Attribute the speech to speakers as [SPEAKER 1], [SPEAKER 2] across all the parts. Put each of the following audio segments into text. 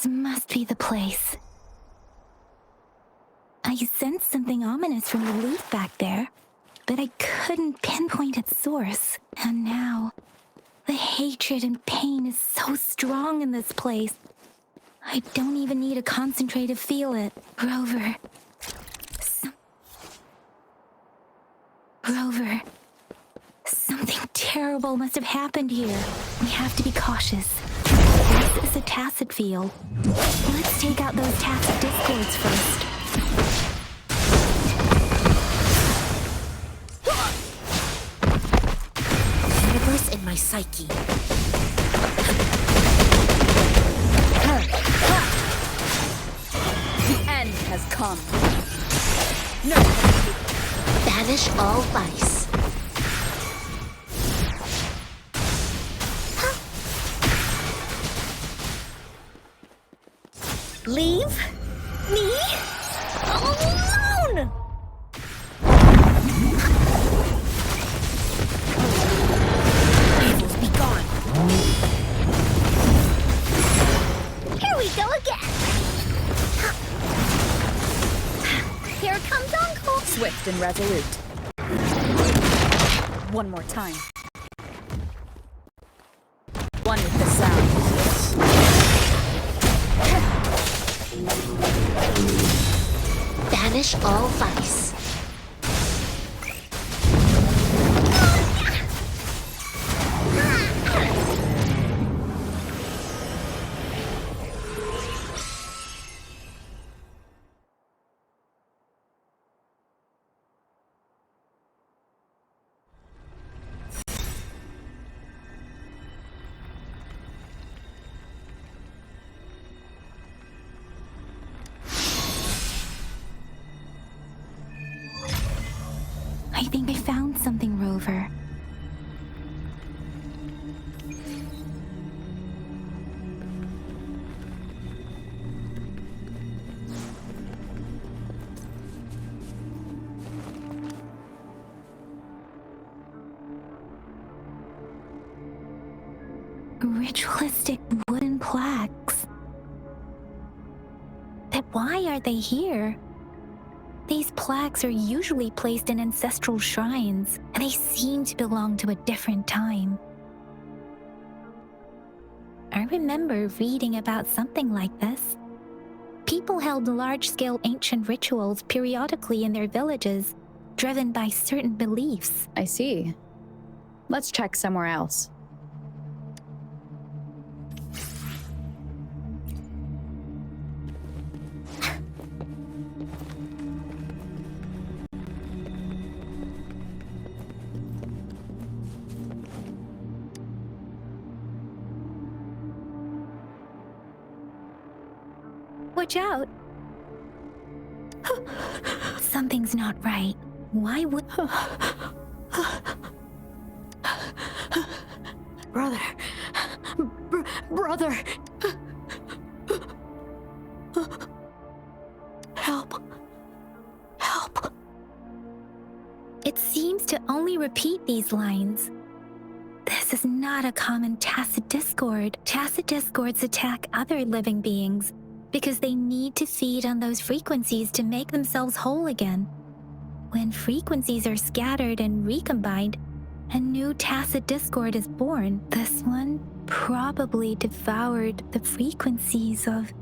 [SPEAKER 1] This must be the place. I sensed something ominous from the leaf back there, but I couldn't pinpoint its source. And now, the hatred and pain is so strong in this place. I don't even need to concentrate to feel it. Rover. Rover. Something terrible must have happened here. We have to be cautious. This is a tacit field. Let's take out those tacit discords first.
[SPEAKER 2] Universe in my psyche. The end has come. No.
[SPEAKER 3] Banish all vice.
[SPEAKER 2] Leave me alone! Evils be gone.
[SPEAKER 3] Here we go again. Here comes Uncle.
[SPEAKER 2] Swift and resolute. One more time. One with the sound.
[SPEAKER 3] Banish all vice.
[SPEAKER 1] I think I found something, Rover. Ritualistic wooden plaques. But why are they here? These plaques are usually placed in ancestral shrines, and they seem to belong to a different time. I remember reading about something like this. People held large-scale ancient rituals periodically in their villages, driven by certain beliefs.
[SPEAKER 2] I see. Let's check somewhere else.
[SPEAKER 1] Watch out! Something's not right. Why would...
[SPEAKER 3] Brother. Brother. Help. Help.
[SPEAKER 1] It seems to only repeat these lines. This is not a common tacit discord. Tacit discords attack other living beings because they need to feed on those frequencies to make themselves whole again. When frequencies are scattered and recombined, a new tacit discord is born. This one probably devoured the frequencies of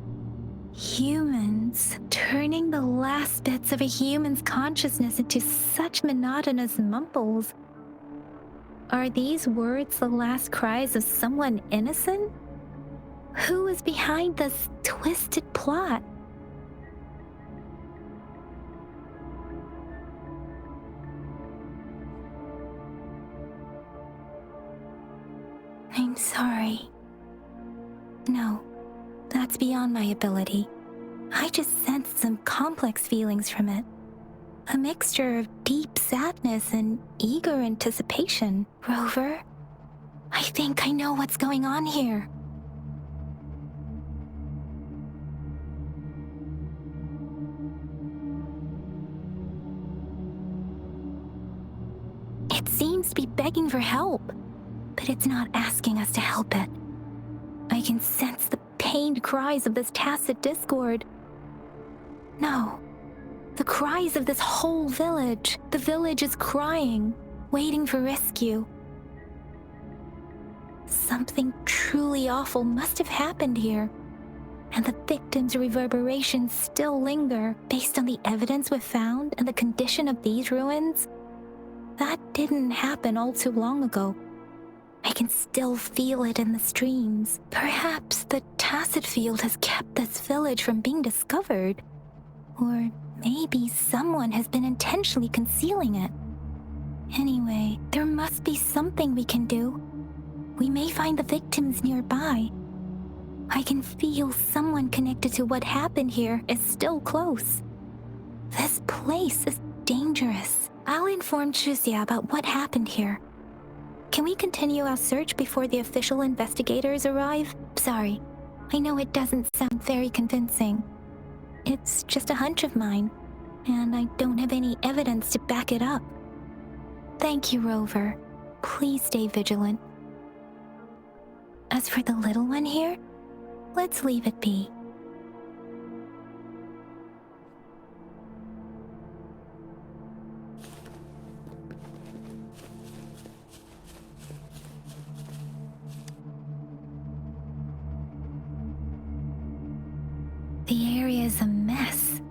[SPEAKER 1] humans, turning the last bits of a human's consciousness into such monotonous mumbles. Are these words the last cries of someone innocent? Who is behind this twisted plot? I'm sorry. No, that's beyond my ability. I just sensed some complex feelings from it. A mixture of deep sadness and eager anticipation. Rover, I think I know what's going on here. It seems to be begging for help, but it's not asking us to help it. I can sense the pain pained cries of this tacit discord. No, the cries of this whole village. The village is crying, waiting for rescue. Something truly awful must have happened here, and the victims' reverberations still linger. Based on the evidence we've found and the condition of these ruins, that didn't happen all too long ago. I can still feel it in the streams. Perhaps the tacit field has kept this village from being discovered. Or maybe someone has been intentionally concealing it. Anyway, there must be something we can do. We may find the victims nearby. I can feel someone connected to what happened here is still close. This place is dangerous. I'll inform Chuzia about what happened here. Can we continue our search before the official investigators arrive? Sorry, I know it doesn't sound very convincing. It's just a hunch of mine, and I don't have any evidence to back it up. Thank you, Rover. Please stay vigilant. As for the little one here, let's leave it be. The area is a mess,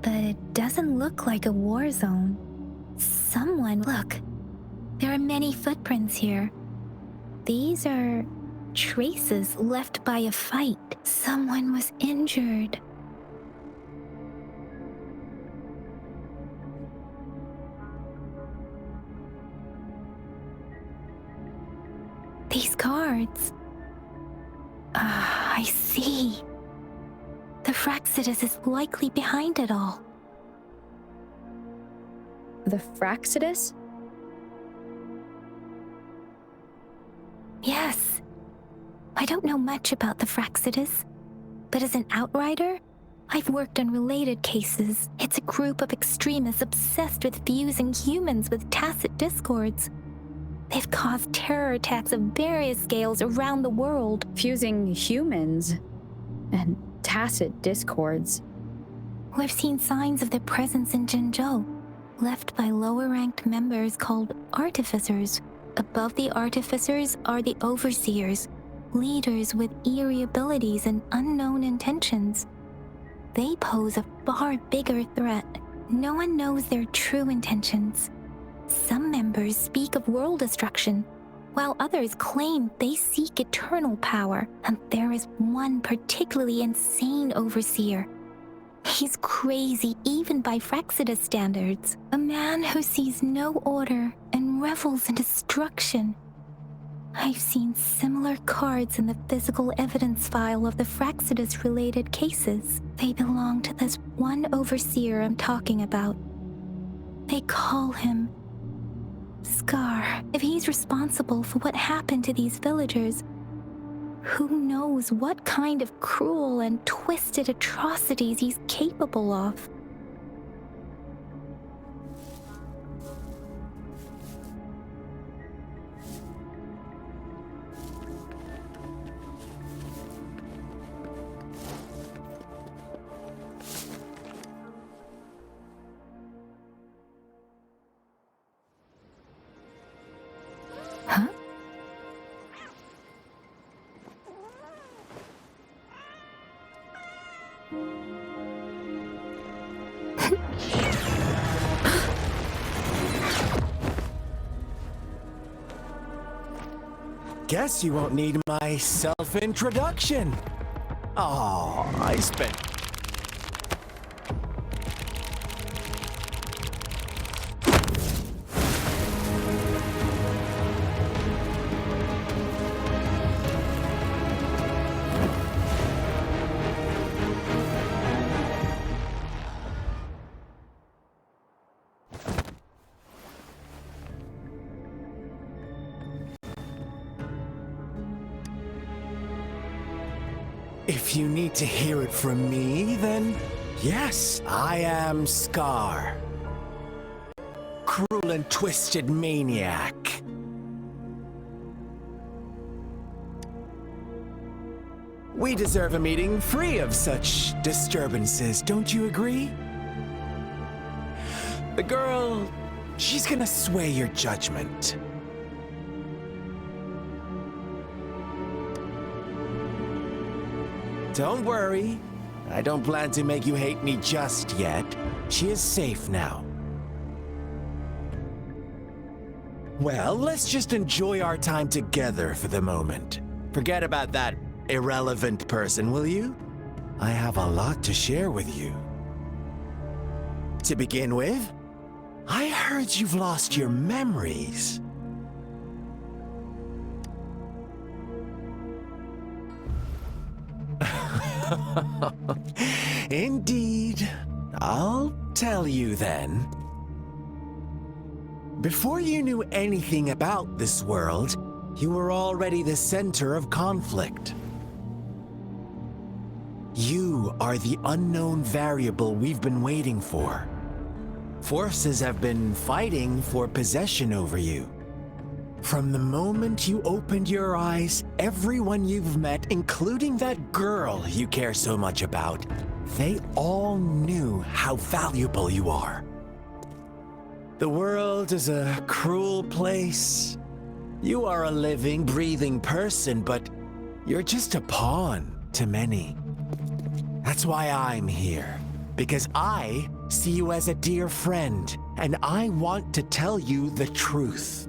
[SPEAKER 1] but it doesn't look like a war zone. Look, there are many footprints here. These are traces left by a fight. Someone was injured. These cards. I see. The Fraxidus is likely behind it all.
[SPEAKER 2] The Fraxidus?
[SPEAKER 1] Yes. I don't know much about the Fraxidus, but as an outrider, I've worked on related cases. It's a group of extremists obsessed with fusing humans with tacit discords. They've caused terror attacks of various scales around the world.
[SPEAKER 2] Fusing humans and tacit discords.
[SPEAKER 1] We've seen signs of their presence in Jinzhou, left by lower-ranked members called artificers. Above the artificers are the overseers, leaders with eerie abilities and unknown intentions. They pose a far bigger threat. No one knows their true intentions. Some members speak of world destruction, while others claim they seek eternal power. And there is one particularly insane overseer. He's crazy even by Fraxidus standards. A man who sees no order and revels in destruction. I've seen similar cards in the physical evidence file of the Fraxidus-related cases. They belong to this one overseer I'm talking about. They call him Scar. If he's responsible for what happened to these villagers, who knows what kind of cruel and twisted atrocities he's capable of. Huh?
[SPEAKER 4] Guess you won't need my self-introduction. Oh, I spent... If you need to hear it from me, then yes, I am Scar. Cruel and twisted maniac. We deserve a meeting free of such disturbances, don't you agree? The girl, she's gonna sway your judgment. Don't worry. I don't plan to make you hate me just yet. She is safe now. Well, let's just enjoy our time together for the moment. Forget about that irrelevant person, will you? I have a lot to share with you. To begin with, I heard you've lost your memories. Indeed. I'll tell you then. Before you knew anything about this world, you were already the center of conflict. You are the unknown variable we've been waiting for. Forces have been fighting for possession over you. From the moment you opened your eyes, everyone you've met, including that girl you care so much about, they all knew how valuable you are. The world is a cruel place. You are a living, breathing person, but you're just a pawn to many. That's why I'm here, because I see you as a dear friend, and I want to tell you the truth.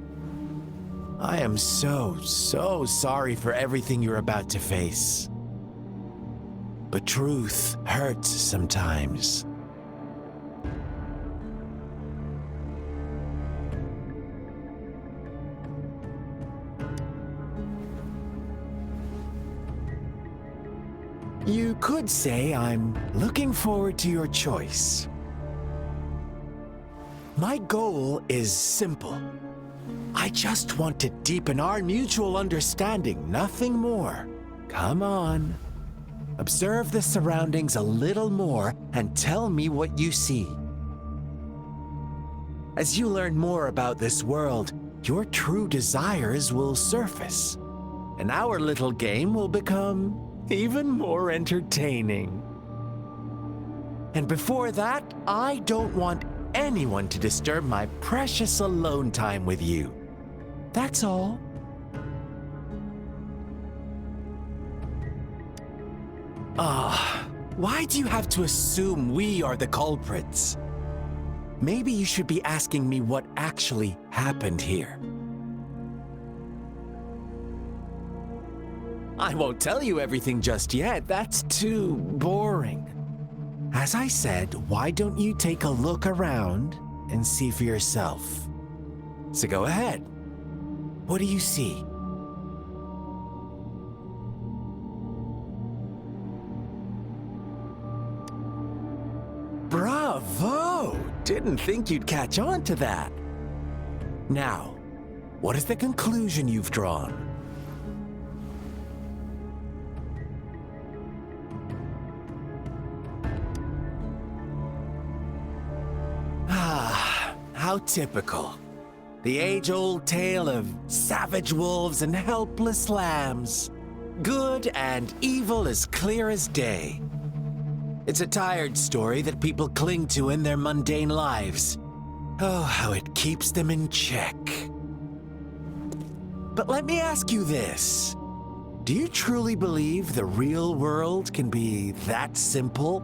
[SPEAKER 4] I am so sorry for everything you're about to face. But truth hurts sometimes. You could say I'm looking forward to your choice. My goal is simple. I just want to deepen our mutual understanding, nothing more. Come on. Observe the surroundings a little more and tell me what you see. As you learn more about this world, your true desires will surface, and our little game will become even more entertaining. And before that, I don't want anyone to disturb my precious alone time with you. That's all. Why do you have to assume we are the culprits? Maybe you should be asking me what actually happened here. I won't tell you everything just yet. That's too boring. As I said, why don't you take a look around and see for yourself? So go ahead. What do you see? Bravo! Didn't think you'd catch on to that. Now, what is the conclusion you've drawn? How typical. The age-old tale of savage wolves and helpless lambs. Good and evil as clear as day. It's a tired story that people cling to in their mundane lives. Oh, how it keeps them in check. But let me ask you this. Do you truly believe the real world can be that simple?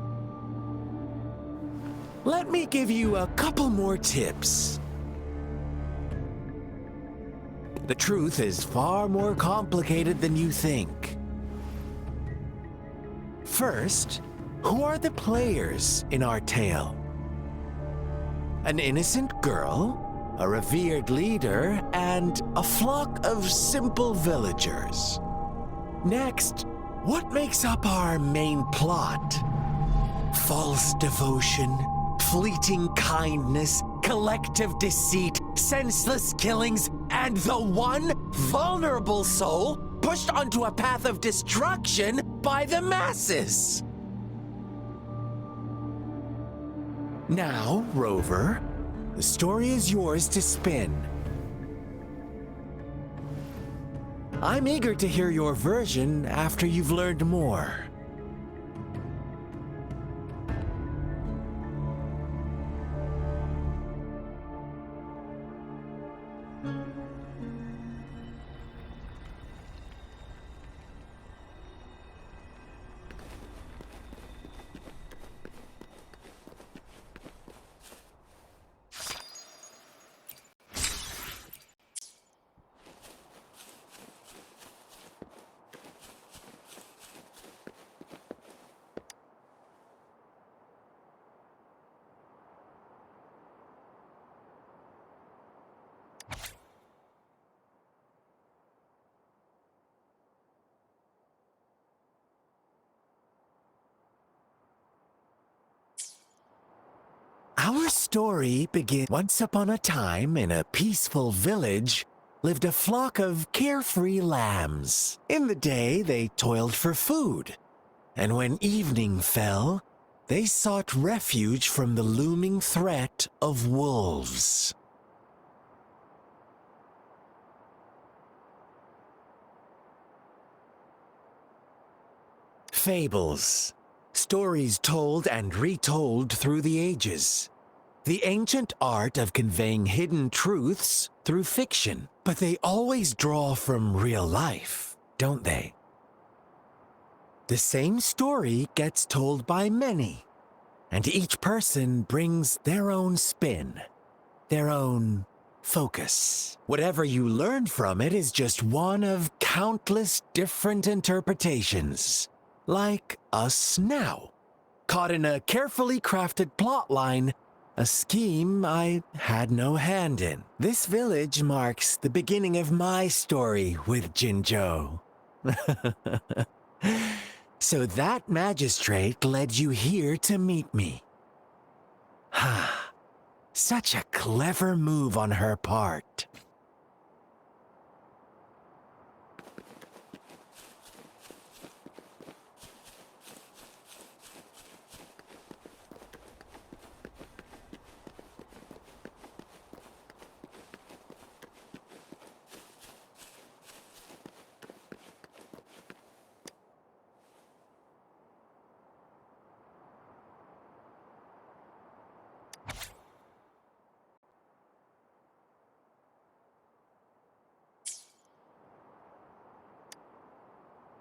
[SPEAKER 4] Let me give you a couple more tips. The truth is far more complicated than you think. First, who are the players in our tale? An innocent girl, a revered leader, and a flock of simple villagers. Next, what makes up our main plot? False devotion, fleeting kindness, collective deceit, senseless killings, and the one vulnerable soul pushed onto a path of destruction by the masses. Now, Rover, the story is yours to spin. I'm eager to hear your version after you've learned more. Our story begins. Once upon a time, in a peaceful village, lived a flock of carefree lambs. In the day, they toiled for food, and when evening fell, they sought refuge from the looming threat of wolves. Fables. Stories told and retold through the ages. The ancient art of conveying hidden truths through fiction. But they always draw from real life, don't they? The same story gets told by many, and each person brings their own spin, their own focus. Whatever you learn from it is just one of countless different interpretations. Like us now, caught in a carefully crafted plotline, a scheme I had no hand in. This village marks the beginning of my story with Jinzhou. So that magistrate led you here to meet me. Ha! Such a clever move on her part.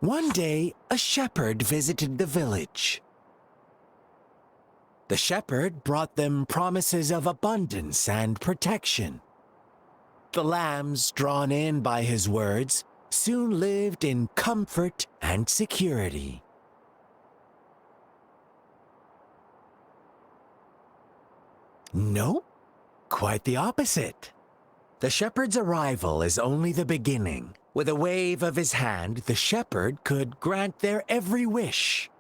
[SPEAKER 4] One day, a shepherd visited the village. The shepherd brought them promises of abundance and protection. The lambs, drawn in by his words, soon lived in comfort and security. Nope, quite the opposite. The shepherd's arrival is only the beginning. With a wave of his hand, the shepherd could grant their every wish.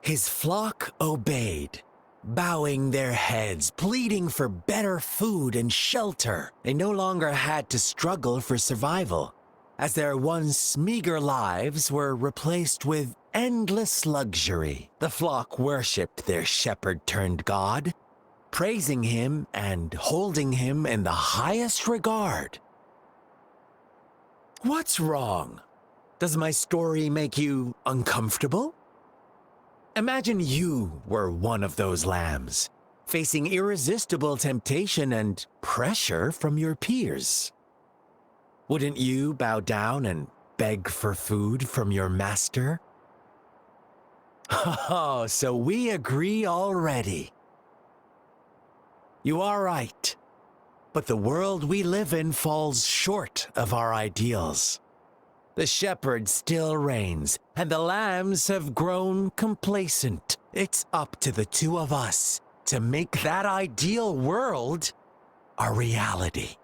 [SPEAKER 4] His flock obeyed, bowing their heads, pleading for better food and shelter. They no longer had to struggle for survival, as their once meager lives were replaced with endless luxury. The flock worshipped their shepherd-turned-god, praising him and holding him in the highest regard. What's wrong? Does my story make you uncomfortable? Imagine you were one of those lambs, facing irresistible temptation and pressure from your peers. Wouldn't you bow down and beg for food from your master? Oh, so we agree already. You are right. But the world we live in falls short of our ideals. The shepherd still reigns, and the lambs have grown complacent. It's up to the two of us to make that ideal world a reality.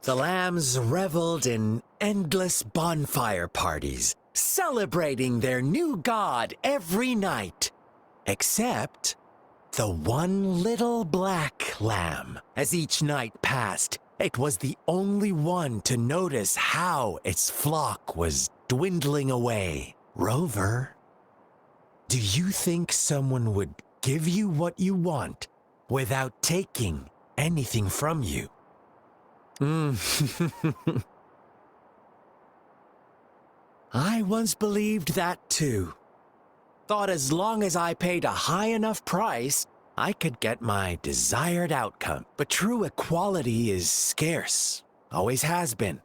[SPEAKER 4] The lambs reveled in endless bonfire parties, celebrating their new god every night. Except the one little black lamb. As each night passed, it was the only one to notice how its flock was dwindling away. Rover, do you think someone would give you what you want without taking anything from you? I once believed that too. Thought as long as I paid a high enough price, I could get my desired outcome. But true equality is scarce, always has been.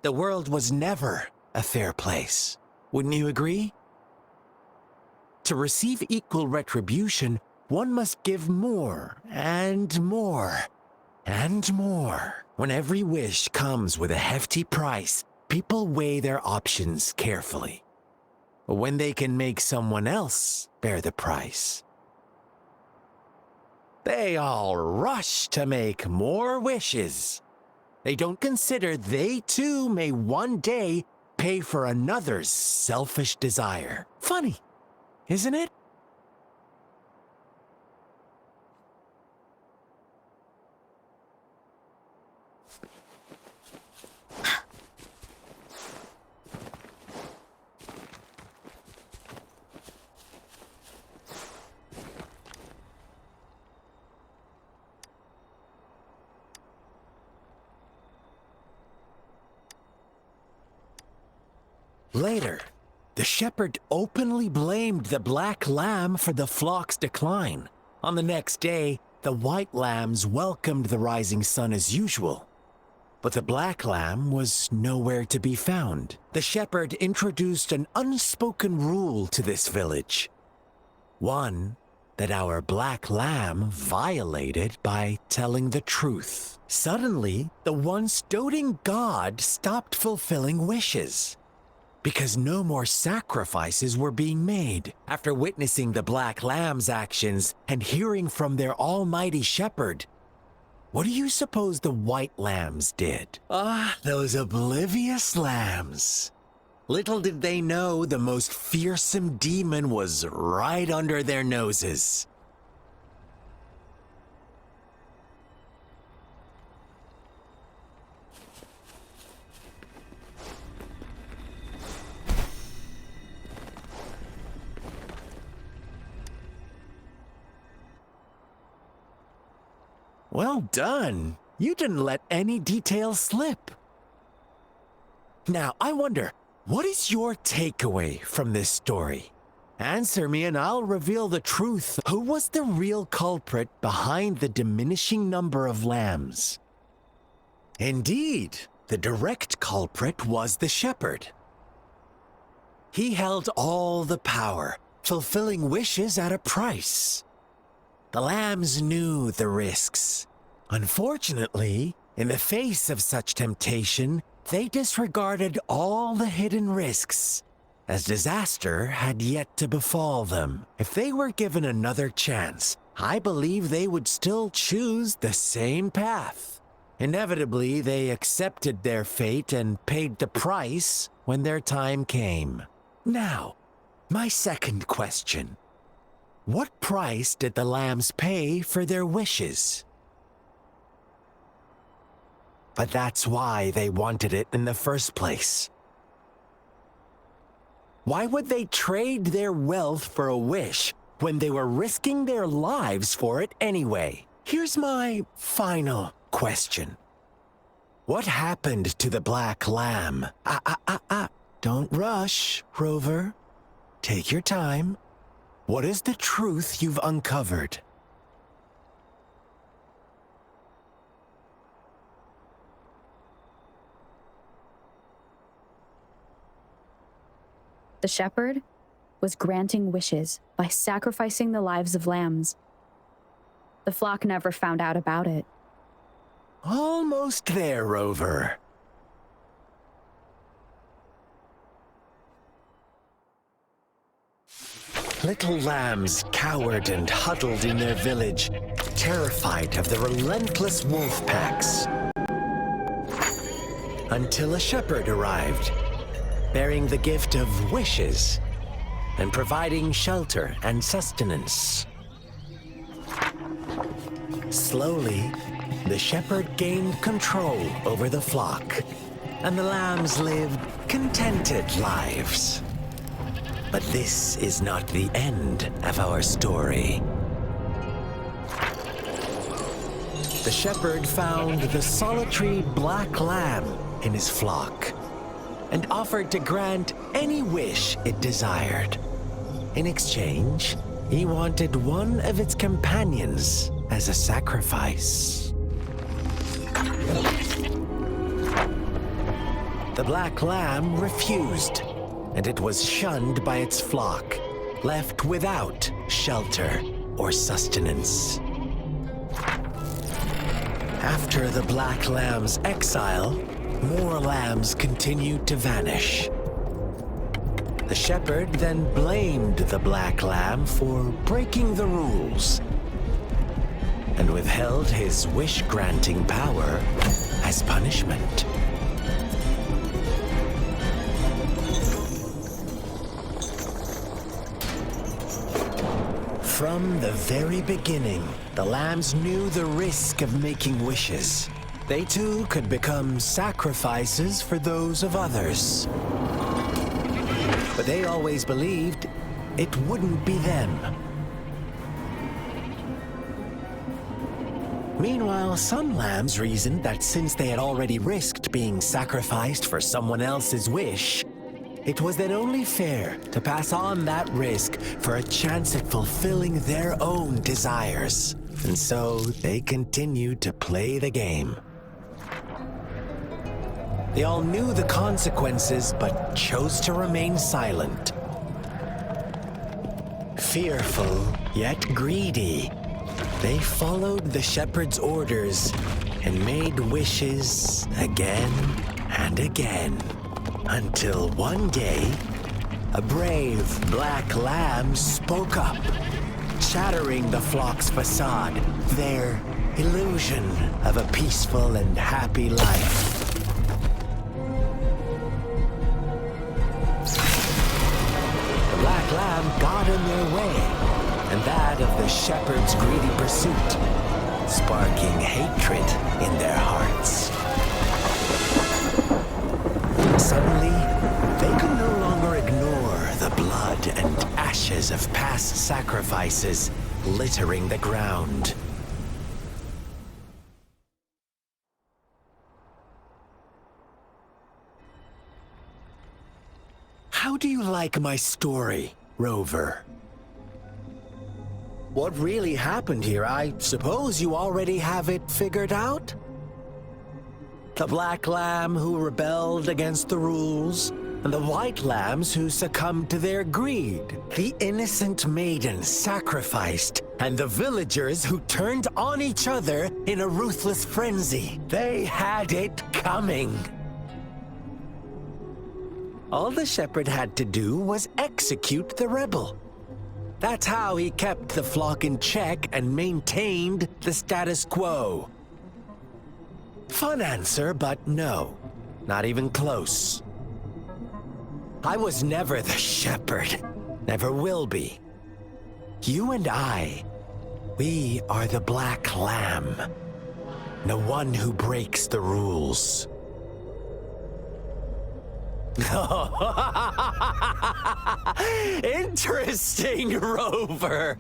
[SPEAKER 4] The world was never a fair place. Wouldn't you agree? To receive equal retribution, one must give more and more and more. When every wish comes with a hefty price, people weigh their options carefully. When they can make someone else bear the price, they all rush to make more wishes. They don't consider they too may one day pay for another's selfish desire. Funny, isn't it? Later, the shepherd openly blamed the black lamb for the flock's decline. On the next day, the white lambs welcomed the rising sun as usual. But the black lamb was nowhere to be found. The shepherd introduced an unspoken rule to this village. One that our black lamb violated by telling the truth. Suddenly, the once doting god stopped fulfilling wishes, because no more sacrifices were being made. After witnessing the black lamb's actions and hearing from their almighty shepherd, what do you suppose the white lambs did? Those oblivious lambs. Little did they know the most fearsome demon was right under their noses. Well done. You didn't let any details slip. Now, I wonder, what is your takeaway from this story? Answer me and I'll reveal the truth. Who was the real culprit behind the diminishing number of lambs? Indeed, the direct culprit was the shepherd. He held all the power, fulfilling wishes at a price. The lambs knew the risks. Unfortunately, in the face of such temptation, they disregarded all the hidden risks, as disaster had yet to befall them. If they were given another chance, I believe they would still choose the same path. Inevitably, they accepted their fate and paid the price when their time came. Now, my second question. What price did the lambs pay for their wishes? But that's why they wanted it in the first place. Why would they trade their wealth for a wish when they were risking their lives for it anyway? Here's my final question. What happened to the black lamb? Don't rush, Rover. Take your time. What is the truth you've uncovered?
[SPEAKER 2] The shepherd was granting wishes by sacrificing the lives of lambs. The flock never found out about it.
[SPEAKER 4] Almost there, Rover. Little lambs cowered and huddled in their village, terrified of the relentless wolf packs. until a shepherd arrived, bearing the gift of wishes and providing shelter and sustenance. Slowly, the shepherd gained control over the flock, and the lambs lived contented lives. But this is not the end of our story. The shepherd found the solitary black lamb in his flock and offered to grant any wish it desired. In exchange, he wanted one of its companions as a sacrifice. The black lamb refused, and it was shunned by its flock, left without shelter or sustenance. After the black lamb's exile, more lambs continued to vanish. The shepherd then blamed the black lamb for breaking the rules and withheld his wish-granting power as punishment. From the very beginning, the lambs knew the risk of making wishes. They too could become sacrifices for those of others. But they always believed it wouldn't be them. Meanwhile, some lambs reasoned that since they had already risked being sacrificed for someone else's wish, it was then only fair to pass on that risk for a chance at fulfilling their own desires. And so they continued to play the game. They all knew the consequences, but chose to remain silent. Fearful, yet greedy, they followed the shepherd's orders and made wishes again and again. Until one day, a brave black lamb spoke up, shattering the flock's facade, their illusion of a peaceful and happy life. The black lamb got in their way, and that of the shepherd's greedy pursuit, sparking hatred in their hearts. Suddenly, they could no longer ignore the blood and ashes of past sacrifices littering the ground. How do you like my story, Rover? What really happened here? I suppose you already have it figured out? The black lamb who rebelled against the rules, and the white lambs who succumbed to their greed. The innocent maiden sacrificed, and the villagers who turned on each other in a ruthless frenzy. They had it coming. All the shepherd had to do was execute the rebel. That's how he kept the flock in check and maintained the status quo. Fun answer, but no, not even close. I was never the shepherd, never will be. You and I, we are the black lamb, the one who breaks the rules. Interesting, Rover.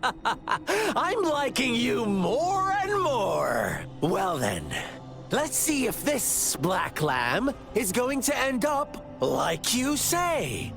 [SPEAKER 4] I'm liking you more and more. Well then, let's see if this black lamb is going to end up like you say.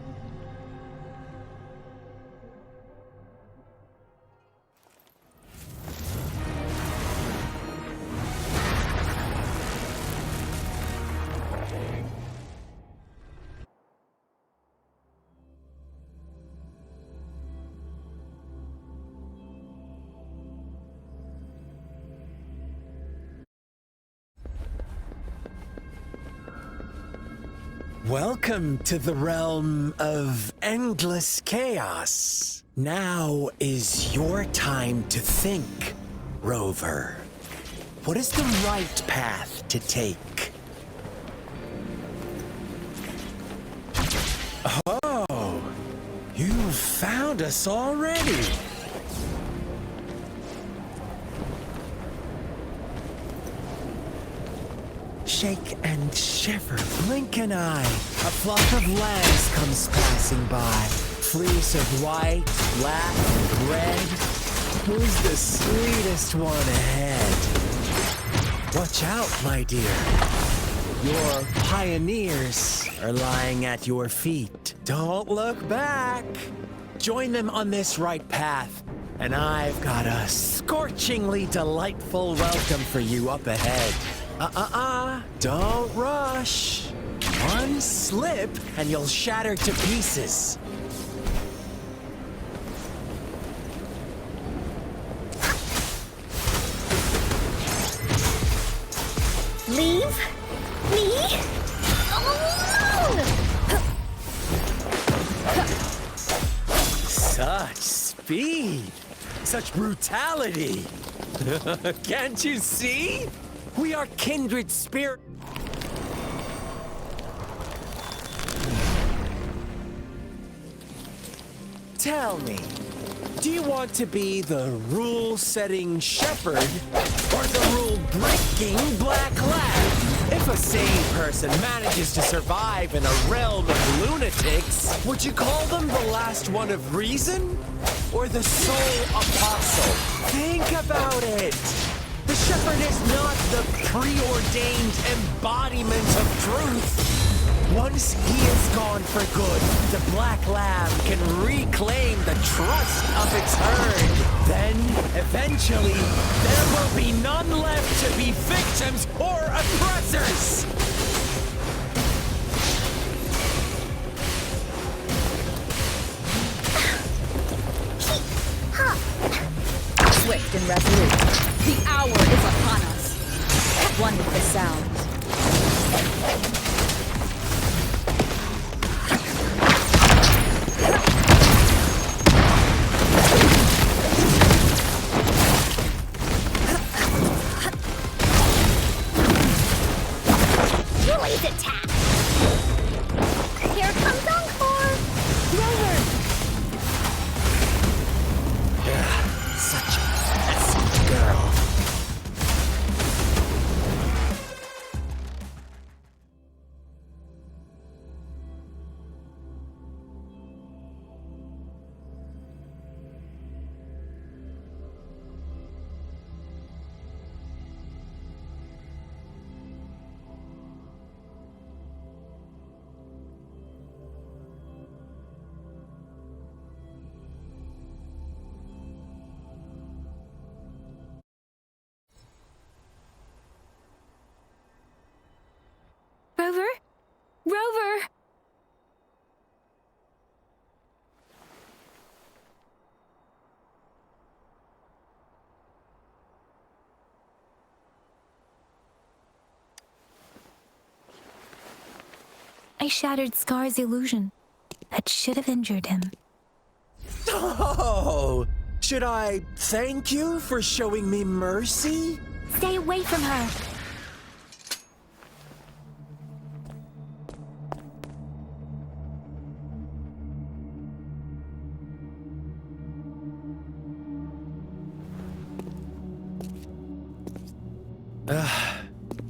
[SPEAKER 4] Welcome to the realm of endless chaos. Now is your time to think, Rover. What is the right path to take? found us already. Shake and shiver, blink an eye. A flock of lambs comes passing by. Fleece of white, black, and red. Who's the sweetest one ahead? Watch out, my dear. Your pioneers are lying at your feet. Don't look back. Join them on this right path, and I've got a scorchingly delightful welcome for you up ahead. Don't rush. One slip, and you'll shatter to pieces.
[SPEAKER 3] Leave me alone!
[SPEAKER 4] Such speed! Such brutality! Can't you see? We are kindred spirit. Tell me, do you want to be the rule-setting shepherd or the rule-breaking black lab? If a sane person manages to survive in a realm of lunatics, would you call them the last one of reason? Or the sole apostle? Think about it! The shepherd is not the preordained embodiment of truth. Once he is gone for good, the black lamb can reclaim the trust of its herd. Then, eventually, there will be none left to be victims or oppressors.
[SPEAKER 2] Swift and resolute, the hour is upon us. One with the sound.
[SPEAKER 3] Blaze attack! Here comes Encore! Rover!
[SPEAKER 4] Such a pesky girl.
[SPEAKER 1] Rover? Rover! I shattered Scar's illusion. That should have injured him.
[SPEAKER 4] Oh! Should I thank you for showing me mercy?
[SPEAKER 1] Stay away from her!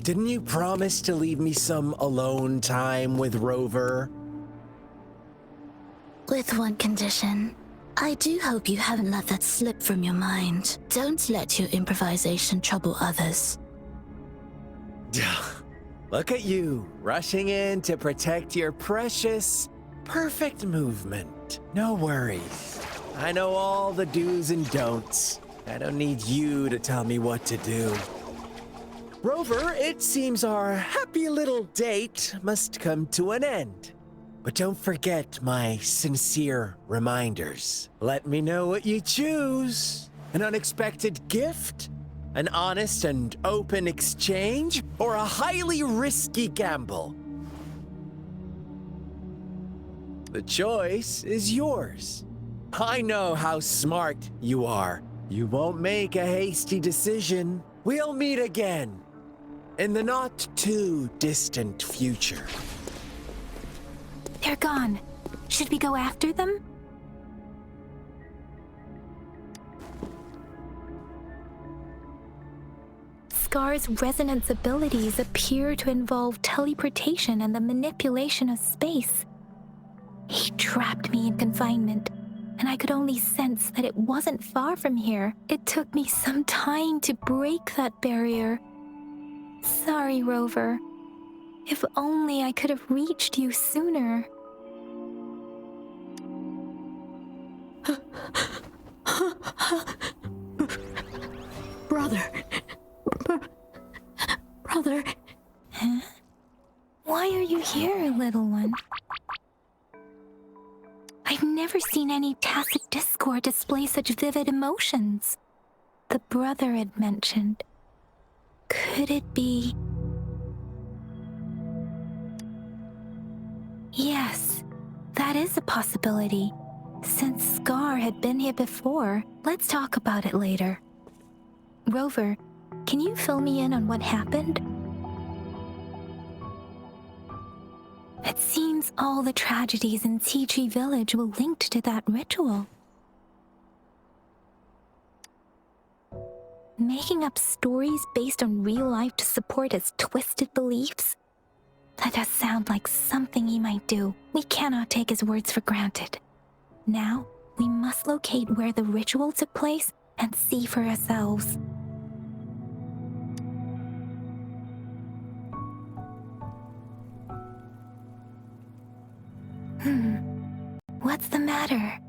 [SPEAKER 4] Didn't you promise to leave me some alone time with Rover?
[SPEAKER 3] With one condition. I do hope you haven't let that slip from your mind. Don't let your improvisation trouble others.
[SPEAKER 4] Look at you, rushing in to protect your precious, perfect movement. No worries. I know all the do's and don'ts. I don't need you to tell me what to do. Rover, it seems our happy little date must come to an end. But don't forget my sincere reminders. Let me know what you choose. An unexpected gift? An honest and open exchange? Or a highly risky gamble? The choice is yours. I know how smart you are. You won't make a hasty decision. We'll meet again. In the not-too-distant future.
[SPEAKER 1] They're gone. Should we go after them? Scar's resonance abilities appear to involve teleportation and the manipulation of space. He trapped me in confinement, and I could only sense that it wasn't far from here. It took me some time to break that barrier. Sorry, Rover. If only I could have reached you sooner.
[SPEAKER 3] Brother. Brother.
[SPEAKER 1] Huh? Why are you here, little one? I've never seen any tacit discord display such vivid emotions. The brother had mentioned. Could it be? Yes, that is a possibility. Since Scar had been here before, let's talk about it later. Rover, can you fill me in on what happened? It seems all the tragedies in Tea Tree Village were linked to that ritual. Making up stories based on real life to support his twisted beliefs? That does sound like something he might do. We cannot take his words for granted. Now, we must locate where the ritual took place and see for ourselves. What's the matter?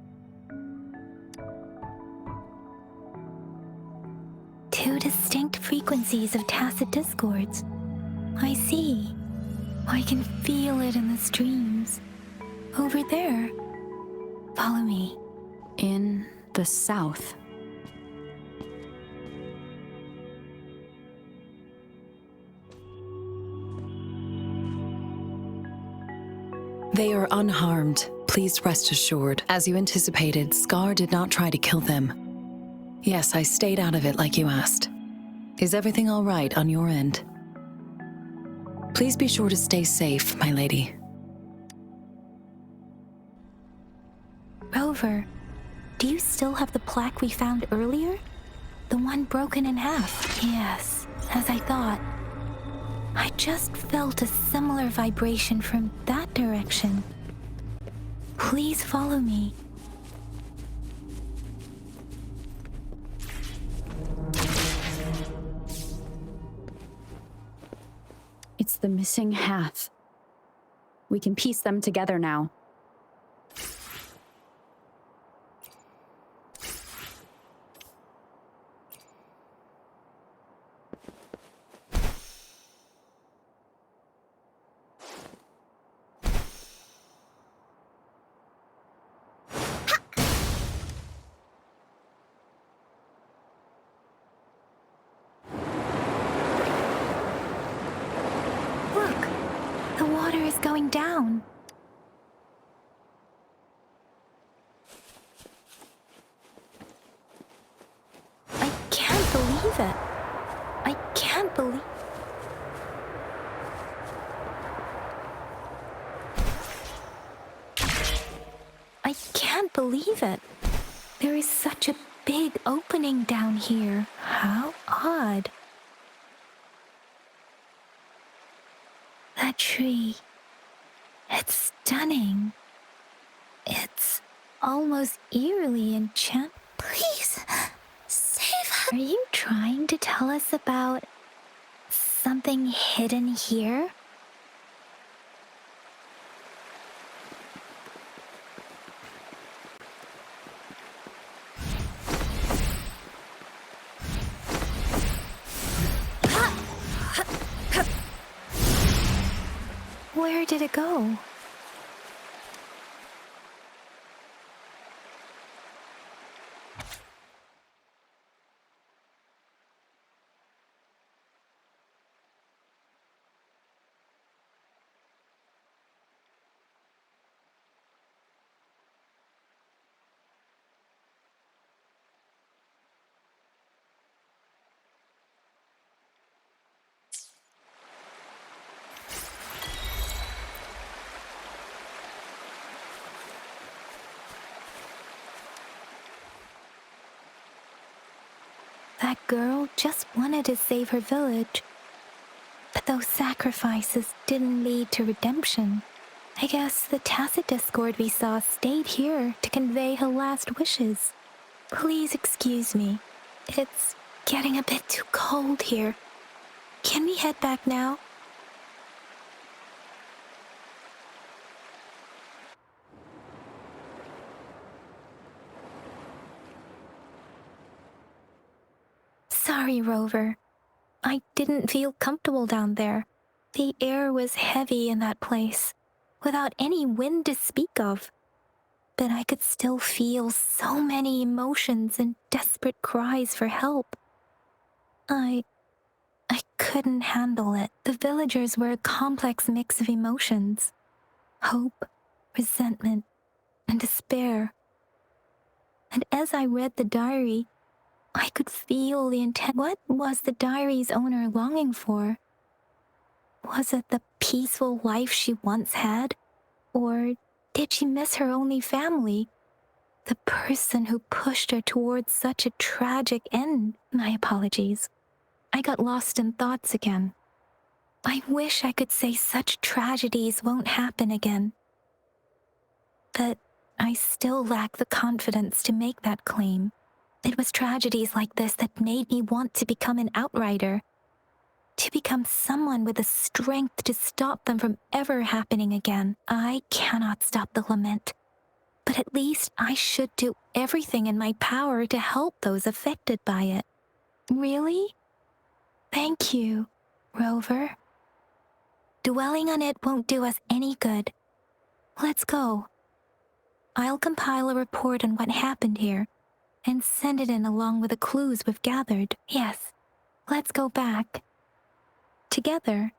[SPEAKER 1] Two distinct frequencies of tacit discords. I see. I can feel it in the streams. Over there. Follow me.
[SPEAKER 2] In the south.
[SPEAKER 5] They are unharmed. Please rest assured. As you anticipated, Scar did not try to kill them. Yes, I stayed out of it like you asked. Is everything all right on your end? Please be sure to stay safe, my lady.
[SPEAKER 1] Rover, do you still have the plaque we found earlier? The one broken in half? Yes, as I thought. I just felt a similar vibration from that direction. Please follow me.
[SPEAKER 2] It's the missing half. We can piece them together now.
[SPEAKER 1] Going down. I can't believe it. I can't believe... I can't believe it. There is such a big opening down here. How odd. That tree... It's stunning. It's almost eerily enchanting.
[SPEAKER 3] Please, save her.
[SPEAKER 1] Are you trying to tell us about something hidden here? Where did it go? That girl just wanted to save her village. But those sacrifices didn't lead to redemption. I guess the tacit discord we saw stayed here to convey her last wishes. Please excuse me. It's getting a bit too cold here. Can we head back now? Sorry, Rover. I didn't feel comfortable down there. The air was heavy in that place, without any wind to speak of. But I could still feel so many emotions and desperate cries for help. I couldn't handle it. The villagers were a complex mix of emotions. Hope, resentment, and despair. And as I read the diary, I could feel the intent. What was the diary's owner longing for? Was it the peaceful life she once had? Or did she miss her only family? The person who pushed her towards such a tragic end? My apologies. I got lost in thoughts again. I wish I could say such tragedies won't happen again. But I still lack the confidence to make that claim. It was tragedies like this that made me want to become an outrider, to become someone with the strength to stop them from ever happening again. I cannot stop the lament, but at least I should do everything in my power to help those affected by it. Really? Thank you, Rover. Dwelling on it won't do us any good. Let's go. I'll compile a report on what happened here and send it in along with the clues we've gathered. Yes, let's go back. Together,